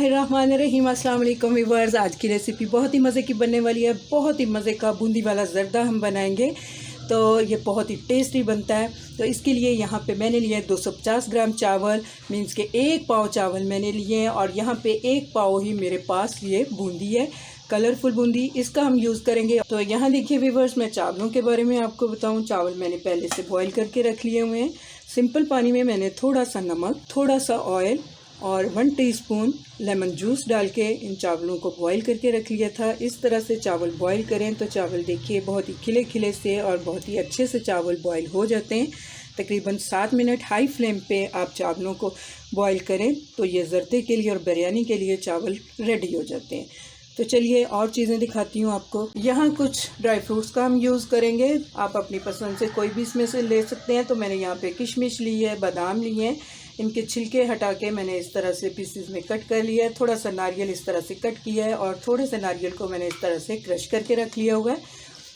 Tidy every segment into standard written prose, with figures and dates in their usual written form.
बिस्मिल्लाहिर्रहमानिर्रहीम। अस्सलाम वालेकुम व्यूअर्स। आज की रेसिपी बहुत ही मज़े की बनने वाली है। बहुत ही मज़े का बूंदी वाला ज़र्दा हम बनाएंगे, तो ये बहुत ही टेस्टी बनता है। तो इसके लिए यहाँ पे मैंने लिए 250 ग्राम चावल, मीन्स के 1 पाव चावल मैंने लिए हैं। और यहाँ पे 1 पाव ही मेरे पास ये बूंदी है, कलरफुल बूंदी, इसका हम यूज़ करेंगे। तो यहाँ देखिए व्यूअर्स, मैं चावलों के बारे में आपको बताऊँ। चावल मैंने पहले से बॉईल करके रख लिए हुए हैं। सिंपल पानी में मैंने थोड़ा सा नमक, थोड़ा सा ऑयल और 1 टीस्पून लेमन जूस डाल के इन चावलों को बॉईल करके रख लिया था। इस तरह से चावल बॉईल करें तो चावल देखिए बहुत ही खिले खिले से और बहुत ही अच्छे से चावल बॉईल हो जाते हैं। तकरीबन 7 मिनट हाई फ्लेम पे आप चावलों को बॉईल करें तो ये ज़र्दे के लिए और बिरयानी के लिए चावल रेडी हो जाते हैं। तो चलिए और चीज़ें दिखाती हूँ आपको। यहाँ कुछ ड्राई फ्रूट्स का हम यूज़ करेंगे, आप अपनी पसंद से कोई भी इसमें से ले सकते हैं। तो मैंने यहाँ पे किशमिश ली है, बादाम लिए हैं, इनके छिलके हटा के मैंने इस तरह से पीसेस में कट कर लिया है। थोड़ा सा नारियल इस तरह से कट किया है और थोड़े से नारियल को मैंने इस तरह से क्रश करके रख लिया हुआ है।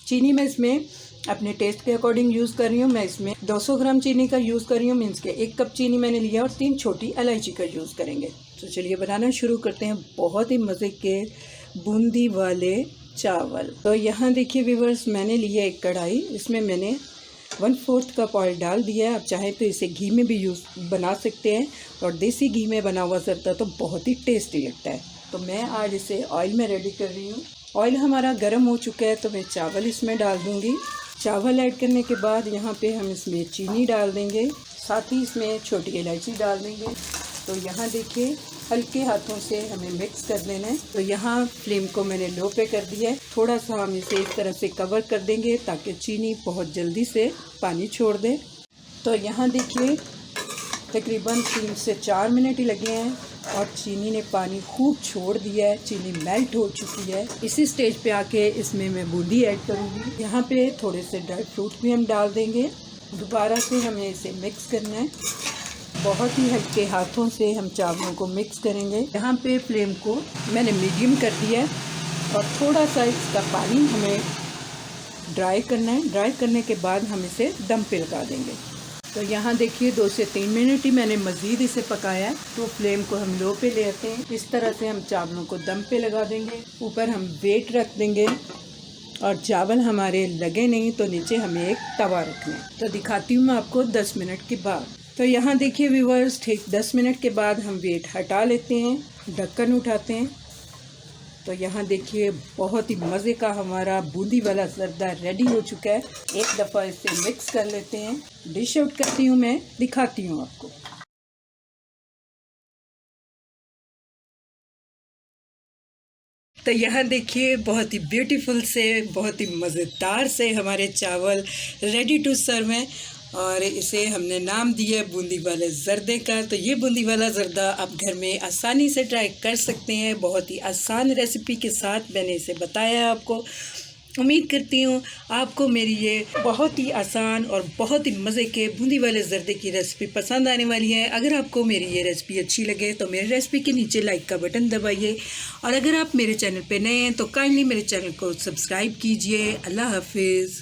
चीनी मैं इसमें अपने टेस्ट के अकॉर्डिंग यूज़ कर रही हूँ। मैं इसमें 200 ग्राम चीनी का यूज़ कर रही हूँ, मीन्स के 1 कप चीनी मैंने लिया और 3 छोटी इलायची का यूज़ करेंगे। तो चलिए बनाना शुरू करते हैं बहुत ही मज़े के बूंदी वाले चावल। तो यहाँ देखिए व्यूअर्स, मैंने लिया एक कढ़ाई, इसमें मैंने 1/4 कप ऑयल डाल दिया है। आप चाहें तो इसे घी में भी यूज़ बना सकते हैं और देसी घी में बना हुआ ज़र्दा तो बहुत ही टेस्टी लगता है। तो मैं आज इसे ऑयल में रेडी कर रही हूँ। ऑयल हमारा गर्म हो चुका है तो मैं चावल इसमें डाल दूँगी। चावल ऐड करने के बाद यहाँ पे हम इसमें चीनी डाल देंगे, साथ ही इसमें छोटी इलायची डाल देंगे। तो यहाँ देखिए हल्के हाथों से हमें मिक्स कर देना है। तो यहाँ फ्लेम को मैंने लो पे कर दिया है। थोड़ा सा हम इसे इस तरह से कवर कर देंगे ताकि चीनी बहुत जल्दी से पानी छोड़ दे। तो यहाँ देखिए तकरीबन 3 से 4 मिनट ही लगे हैं और चीनी ने पानी खूब छोड़ दिया है, चीनी मेल्ट हो चुकी है। इसी स्टेज पे आके इसमें मैं बूंदी ऐड करूँगी। यहाँ पे थोड़े से ड्राई फ्रूट भी हम डाल देंगे। दोबारा से हमें इसे मिक्स करना है, बहुत ही हल्के हाथों से हम चावलों को मिक्स करेंगे। यहाँ पे फ्लेम को मैंने मीडियम कर दिया है और थोड़ा सा इसका पानी हमें ड्राई करना है। ड्राई करने के बाद हम इसे दम पे लगा देंगे। तो यहाँ देखिए 2 से 3 मिनट ही मैंने मज़ीद इसे पकाया है। तो फ्लेम को हम लो पे ले आते हैं। इस तरह से हम चावलों को दम पे लगा देंगे। ऊपर हम वेट रख देंगे और चावल हमारे लगे नहीं तो नीचे हमें एक तवा रखना है। तो दिखाती हूँ मैं आपको 10 मिनट के बाद। तो यहाँ देखिए व्यूअर्स, ठीक 10 मिनट के बाद हम वेट हटा लेते हैं, ढक्कन उठाते हैं। तो यहाँ देखिए बहुत ही मज़े का हमारा बूंदी वाला ज़र्दा रेडी हो चुका है। एक दफ़ा इसे मिक्स कर लेते हैं। डिश आउट करती हूँ मैं, दिखाती हूँ आपको। तो यहाँ देखिए बहुत ही ब्यूटीफुल से, बहुत ही मज़ेदार से हमारे चावल रेडी टू सर्व हैं और इसे हमने नाम दिया है बूंदी वाले ज़र्दे का। तो ये बूंदी वाला ज़र्दा आप घर में आसानी से ट्राई कर सकते हैं। बहुत ही आसान रेसिपी के साथ मैंने इसे बताया आपको। उम्मीद करती हूँ आपको मेरी ये बहुत ही आसान और बहुत ही मज़े के बूंदी वाले ज़र्दे की रेसिपी पसंद आने वाली है। अगर आपको मेरी ये रेसिपी अच्छी लगे तो मेरी रेसिपी के नीचे लाइक का बटन दबाइए और अगर आप मेरे चैनल पे नए हैं तो काइंडली मेरे चैनल को सब्सक्राइब कीजिए। अल्लाह हाफिज़।